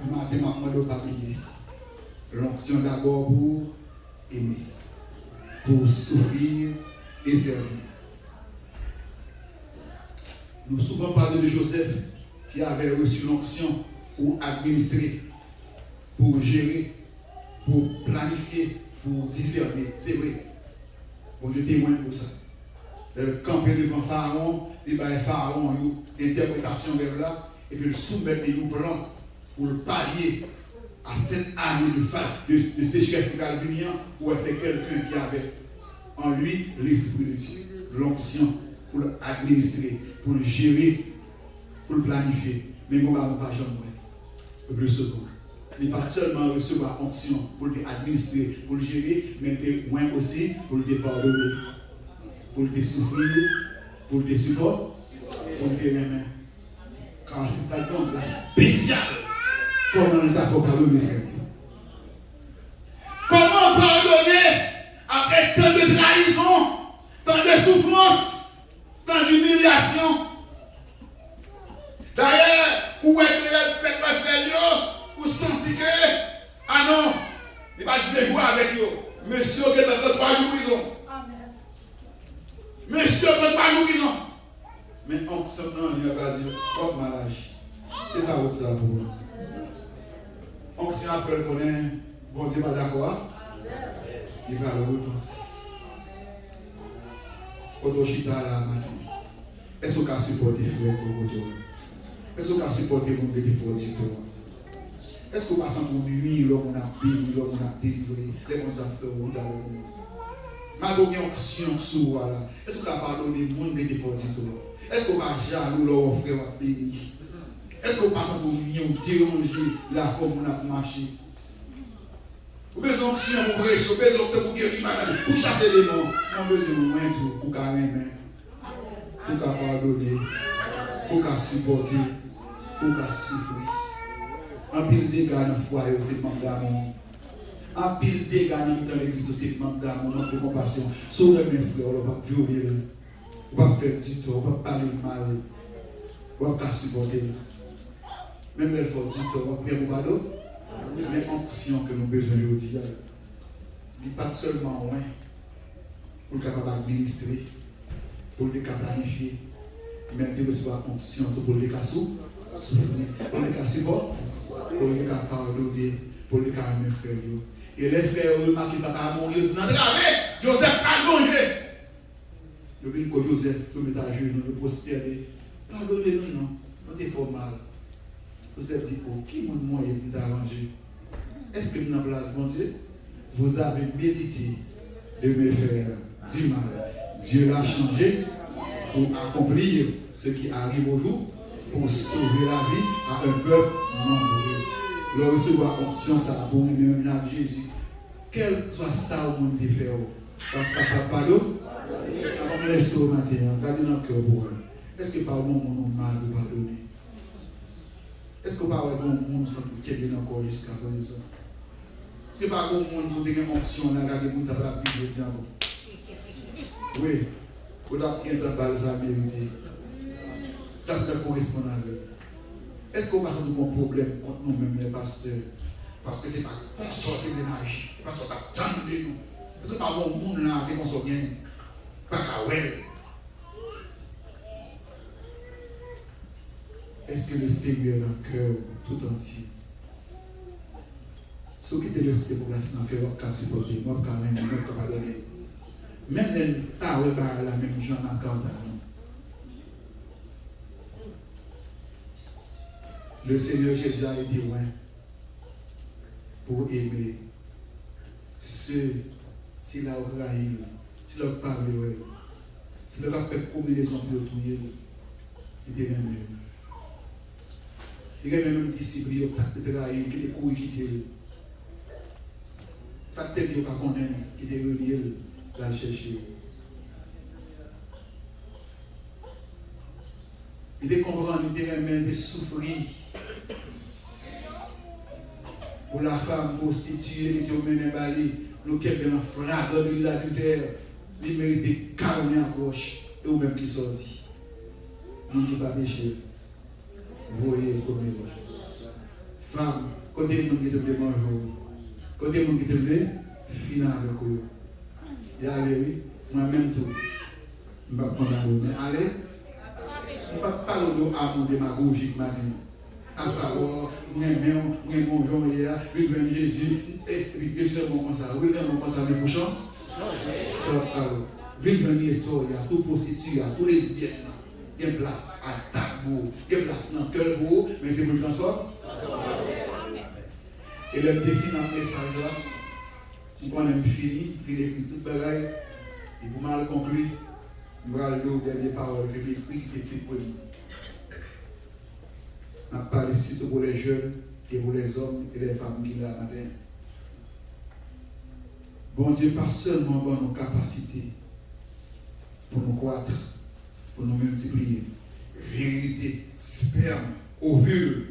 Le matin, je ne dois pas oublier. L'onction d'abord pour aimer, pour souffrir et servir. Nous avons souvent parlé de Joseph qui avait reçu l'onction pour administrer, pour gérer, pour planifier, pour discerner. C'est vrai. Bon Dieu témoigne pour ça. Le camper devant Pharaon, il va Pharaon une interprétation vers là, et puis le soumettre des plans pour le pallier à cette année de sécheresse calvinien, où c'est quelqu'un qui avait en lui l'esprit de Dieu, l'onction pour l'administrer, pour le gérer, pour le planifier. Mais on ne va pas jamais le second. Il n'est pas seulement recevoir onction pour l'administrer, pour le gérer, mais moins aussi pour le pardonner, pour le souffrir, pour le support, pour le aimer. Car c'est pas donc la spéciale. Comment on t'a pardonné, frère? Comment pardonner après tant de trahison, tant de souffrance, tant d'humiliation? D'ailleurs, où est-ce que vous faites votre frère, vous sentez que, ah non, il va pas de jouer avec vous. Monsieur, qui est dans 3 jours de prison. monsieur peut pas nous prison. Mais on se non, il n'y a pas dit, oh mariage. C'est pas autre ça pour vous. Onction après le connaît, bon Dieu pas d'accord. Il va le repenser. Odochita là, est-ce qu'on a supporté frère pour vous? Est-ce qu'on a supporté mon petit frère du tout? Est-ce qu'on passe pour nuit, l'homme a béni, l'homme a délivré, les bons affaires ou dans le monde? Malgré l'onction sur là, est-ce qu'on a pardonné le monde qui est fort du tout? Est-ce qu'on va jaloux leur frère a béni? Est-ce qu'on passe pour nuit, on déranger la forme où on a marché? Vous avez besoin d'onction pour prêcher, vous avez besoin de guérir malade, pour chasser les morts. On a besoin de moins pour carrément, pour pardonner, pour supporter, pour souffrir. En pile de dégâts dans le foyer, c'est manque d'amour. En pile de dégâts dans l'église, c'est manque d'amour, manque de compassion. Sauvez mes frères, on ne va pas violer, on ne va pas faire du tort, on ne va pas parler mal, on ne va pas supporter. Même elle fait du tort, on va prier pour pardon. Mais onction que nous avons besoin de dire, il n'est pas seulement loin pour être capable d'administrer, pour être capable de planifier, mais de recevoir onction pour les cas souffrir, pour les cas supporter. Pour les cas pardonner, pour les cas mes frères. Et les frères remarquent que papa a mourir, ils disent, Joseph pardonne. Ils viennent que Joseph peut mettre à genoux, le prosterner. Pardonnez-nous, non, on est fort mal. Joseph dit, oh, qui m'a moyen de t'arranger? Est-ce que nous avons place, mon Dieu? Vous avez médité de me faire du mal. Dieu l'a changé pour accomplir ce qui arrive au jour, pour sauver la vie à un peuple nombreux. Le recevoir conscience à pour nous Jésus. Quel que soit ça au monde de faire, pardon, on me laisse au matin, regardez dans le cœur pour elle. Est-ce que par bon monde mal vous pardonner? Est-ce que par bon monde ça peut qu'il encore jusqu'à présent? Est-ce que par bon monde vous avez une option là, regardez vous ça va la vie de oui, vous avez bien de balle ça mérité. De correspondre avec. Est-ce qu'on va avoir un problème contre nous-mêmes, les pasteurs? Parce que ce n'est pas qu'on sorte de l'énergie, parce qu'on attend de nous. Parce que par bon monde là, c'est qu'on sort bien. Pas qu'à ouais. Est-ce que le Seigneur dans le cœur tout entier? Ceux qui étaient le Seigneur pour l'instant, que vous avez supporté, moi, quand même, moi, quand même. Même les parents, la même gens n'attendent à nous. Le Seigneur Jésus a été loin pour aimer ceux, s'il a raillé, s'il a parlé, s'il a fait combinaison pour tout, il était même. Il y a même un disciple qui était raillé, qui était couru, qui était. Ça peut-être qu'il n'y a pas qu'on aime, qui était relié, là chercher. Il était comprendre, il était même de souffrir. Pour la femme prostituée qui était au Ménébalé, lequel de la frappe de l'adultère, il mérite des calmes à gauche, et ou même qui sortit. Nous qui ne pas péché, voyez comme roche. Femme, côté de nous qui te plaît manger, côté de nous qui te plaît, finir avec eux. Et allez, oui, moi-même tout, je ne vais pas prendre la roue, mais allez, je ne vais pas parler d'amour démagogique maintenant. À savoir, nous aimons Jean-Yéa, nous aimons Jésus, et Jésus est bon comme ça, oui, est bon comme ça, mais pour changer. Venir toi, il y a tout prostitué, il y a tous les lesbiennes, il y a une place à table, il y a une place dans le cœur, mais c'est pour le transport. Et le défi dans le message là, nous avons fini écrit toute bagaille, et pour mal conclure, nous allons aller aux dernières paroles que j'ai écrites, qui c'est pour nous. On a parlé surtout pour les jeunes et pour les hommes et les femmes qui là matin. Bon Dieu, pas seulement dans nos capacités pour nous croître, pour nous multiplier. Virilité, sperme, ovule,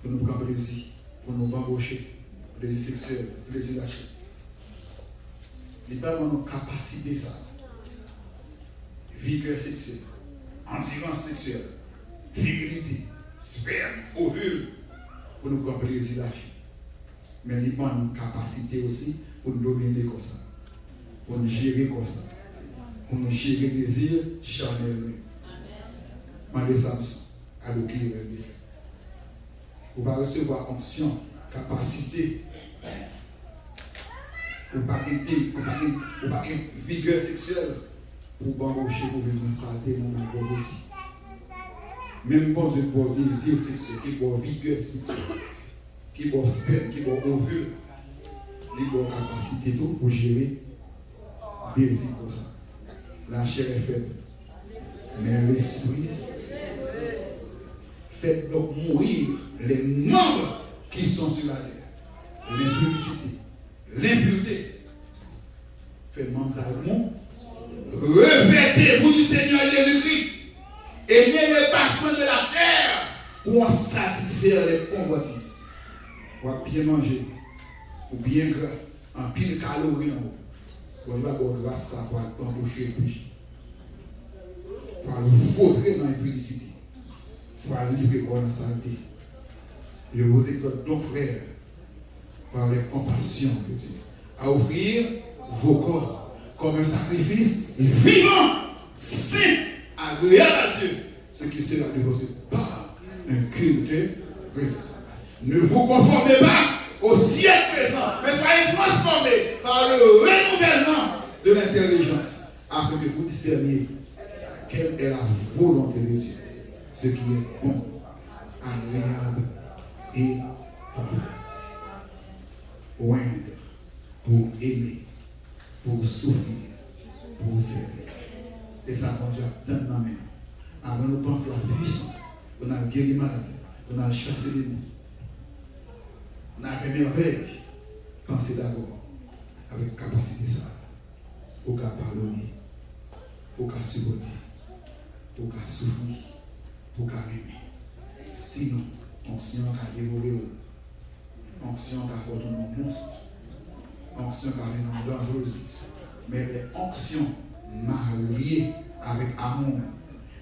pour nous prendre plaisir, pour nous embaucher, plaisir sexuel, plaisir d'achat. Il n'est pas dans nos capacités ça. Vigueur sexuelle, endurance sexuelle, virilité, sperme, ovule, pour nous prendre plaisir d'achat. Mais il y a une capacité aussi pour nous dominer comme ça, pour nous gérer comme ça. pour nous gérer les désirs charnels. Mandez Samson à l'occuper. Vous ne pouvez pas recevoir onction, capacité, ou pas vigueur sexuelle pour bamboucher pour venir saleté dans la pauvreté. Même bon Dieu pour désir sexuel, qui pour vigueur sexuelle, qui pour sperme, qui pour ovule, qui pour capacité tout pour gérer désir comme ça. La chair est faible, mais l'esprit fait donc mourir les membres qui sont sur la terre. L'impudicité, l'impureté. Fait membres Salomon. Revêtez-vous du Seigneur Jésus-Christ et n'ayez pas soin de la chair pour en satisfaire les convoitises. Pour bien manger, pour bien gras, en pile calories. Pour ne pas avoir grâce à pour t'embaucher le péché. Pour le vaudrer dans l'impudicité. Pour aller livrer dans la saleté. Je vous exhorte donc, frères, par les compassions de Dieu, à offrir vos corps comme un sacrifice vivant, saint, agréable à Dieu, ce qui sera de votre part un culte raisonnable. Ne vous conformez pas au siècle présent, mais soyez transformés par le renouvellement de l'intelligence, afin que vous discerniez quelle est la volonté de Dieu, ce qui est bon, agréable et parfait. Oindre, pour aimer, pour souffrir, pour servir. Et ça, mon Dieu, donne ma main. Avant de penser à la puissance, on a guéri malade, on a chassé les mots. On a fait merveille. Pensez d'abord avec capacité ça. Pour qu'à pardonner, pour qu'à supporter, pour qu'à souffrir, pour qu'à aimer. Sinon, onction qu'a dévoré, onction qu'a fait un monstre, onction qu'a fait une dangereuse. Mais les onctions mariées avec amour,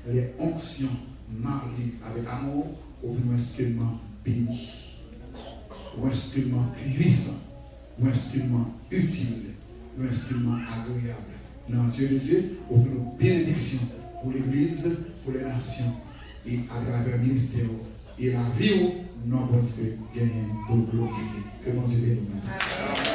les onctions mariées avec amour, au un instrument béni, un instrument puissant, un instrument utile, un instrument agréable. Dans les yeux de Dieu, au une bénédiction pour l'Église, pour les nations et à travers le ministère et la vie où nous avons gagné pour glorifier. Que mon Dieu bénisse.